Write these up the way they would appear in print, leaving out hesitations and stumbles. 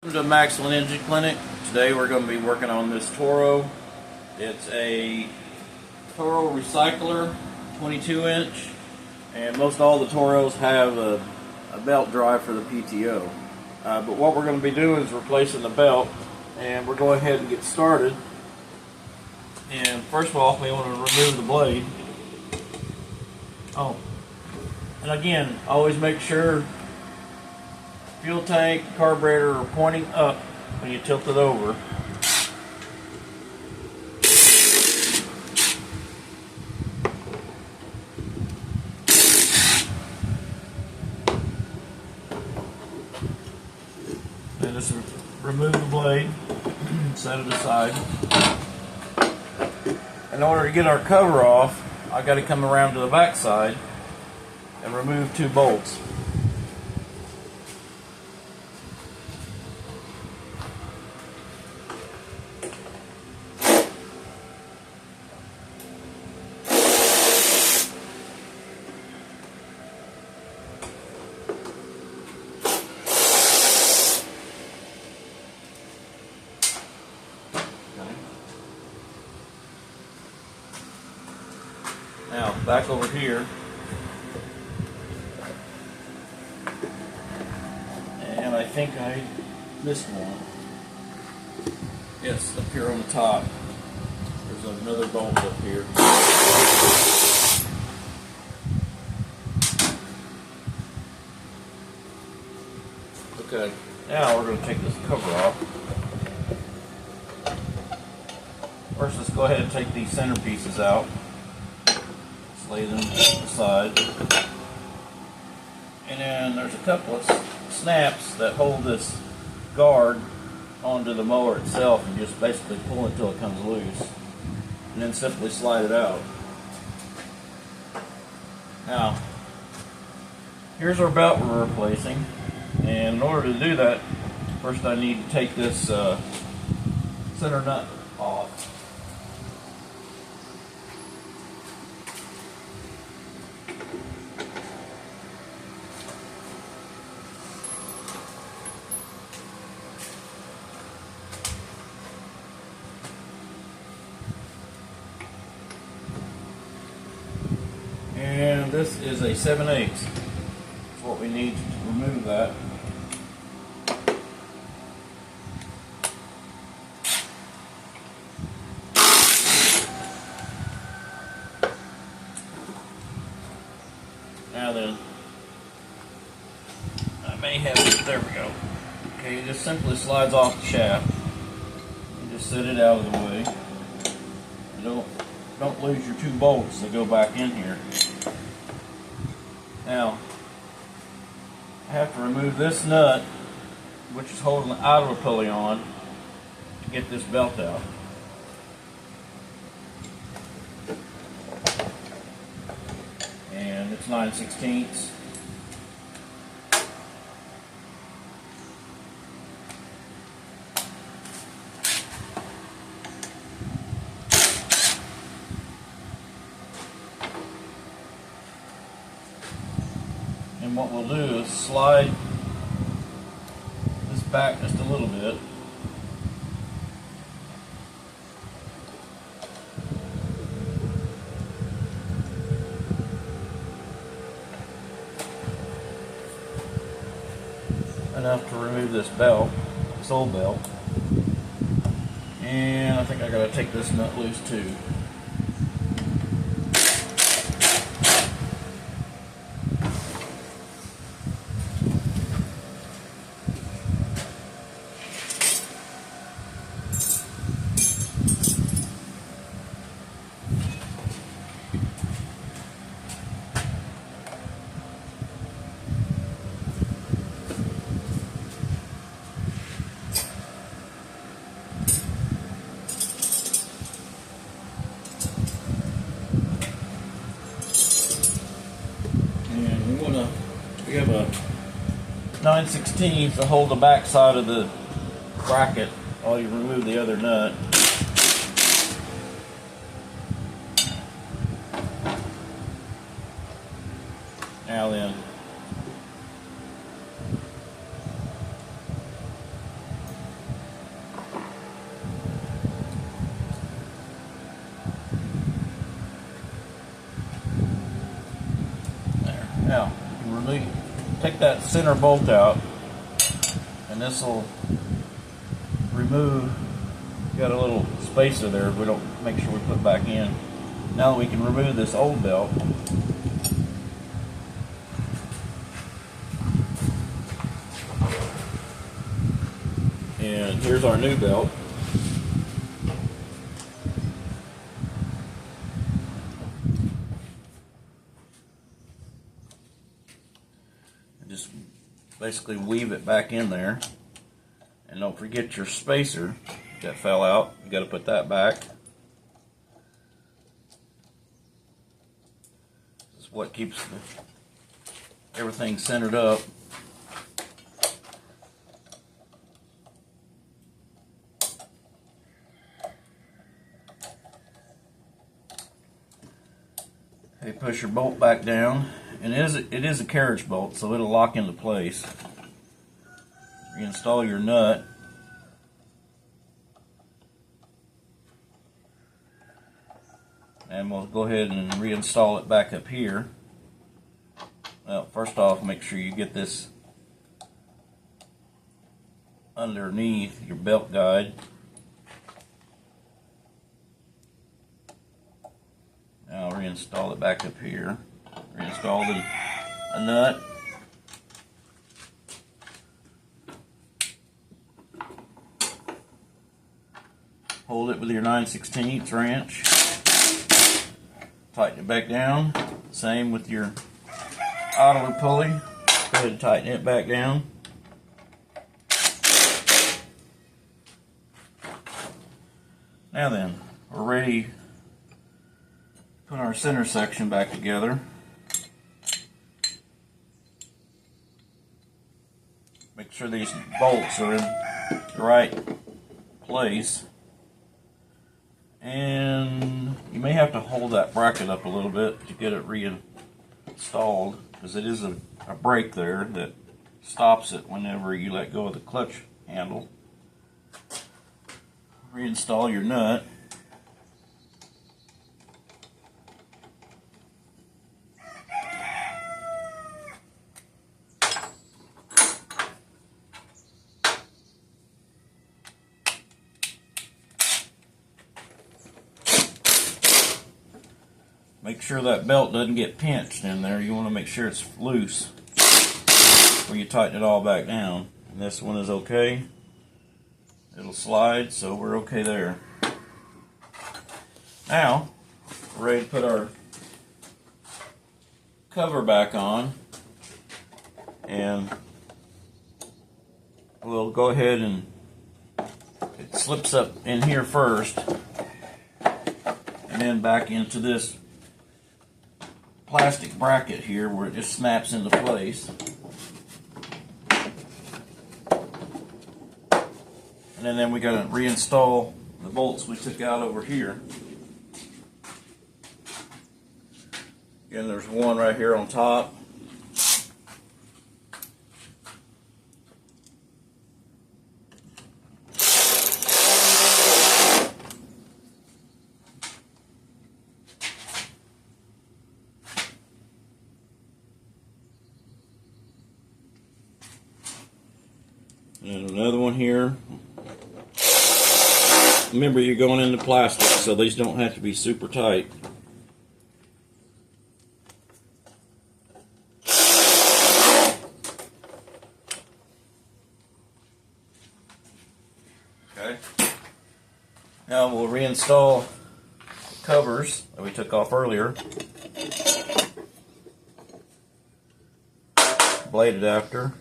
Welcome to Maxwell Engine Clinic. Today we're going to be working on this Toro. It's a Toro Recycler 22-inch, and most all the Toros have a belt drive for the PTO. But what we're going to be doing is replacing the belt, and we're going ahead and get started. And first of all, we want to remove the blade. And again, always make sure fuel tank, carburetor are pointing up when you tilt it over. And just remove the blade, set it aside. In order to get our cover off, I've got to come around to the back side and remove 2 bolts. Now, back over here, and I think I missed one. Yes, up here on the top. There's another bolt up here. Okay, now we're going to take this cover off. First, let's go ahead and take these center pieces out. Lay them aside, and then there's a couple of snaps that hold this guard onto the mower itself, and just basically pull it until it comes loose, and then simply slide it out. Now, here's our belt we're replacing, and in order to do that, first I need to take this center nut off. And this is a 7/8. That's what we need to remove that. Now then, I may have it. There we go. Okay, it just simply slides off the shaft. You just set it out of the way. You don't lose your 2 bolts that go back in here. Now, I have to remove this nut, which is holding the outer pulley on, to get this belt out. And it's 9/16. And what we'll do is slide this back just a little bit. Enough to remove this belt, this old belt. And I think I gotta take this nut loose too. We have a 9/16 to hold the back side of the bracket while you remove the other nut. Now then, take that center bolt out, and this will remove. Got a little spacer there. We don't make sure we put back in. Now we can remove this old belt. And here's our new belt. Just basically weave it back in there. And don't forget your spacer that fell out. You got to put that back. This is what keeps everything centered up. Okay, push your bolt back down, and it is a carriage bolt, so it'll lock into place. Reinstall your nut. And we'll go ahead and reinstall it back up here. Well, first off, make sure you get this underneath your belt guide. Now reinstall it back up here. Reinstall the nut. Hold it with your 9/16 wrench. Tighten it back down. Same with your auto pulley. Go ahead and tighten it back down. Now then, we're ready to put our center section back together. Make sure these bolts are in the right place. And you may have to hold that bracket up a little bit to get it reinstalled, because it is a brake there that stops it whenever you let go of the clutch handle. Reinstall your nut. Make sure that belt doesn't get pinched in there. You want to make sure it's loose when you tighten it all back down. And this one is okay. It'll slide, so we're okay there. Now, we're ready to put our cover back on. And we'll go ahead and it slips up in here first, and then back into this plastic bracket here where it just snaps into place. And then we got to reinstall the bolts we took out over here. Again, there's one right here on top. And another one here. Remember, you're going into plastic, so these don't have to be super tight. Okay. Now we'll reinstall the covers that we took off earlier. Bladed after.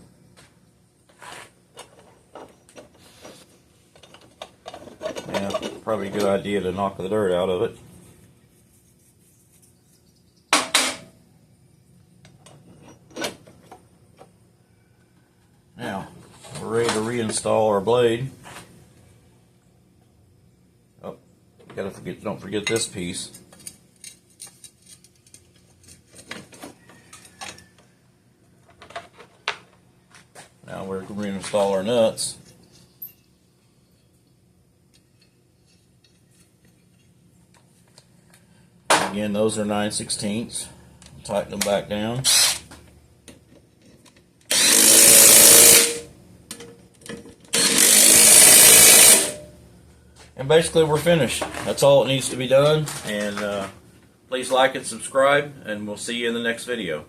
Yeah, probably a good idea to knock the dirt out of it. Now, we're ready to reinstall our blade. Oh, don't forget this piece. Now we're going to reinstall our nuts. Again, those are 9/16. Tighten them back down. And basically we're finished. That's all it needs to be done. And please like and subscribe, and we'll see you in the next video.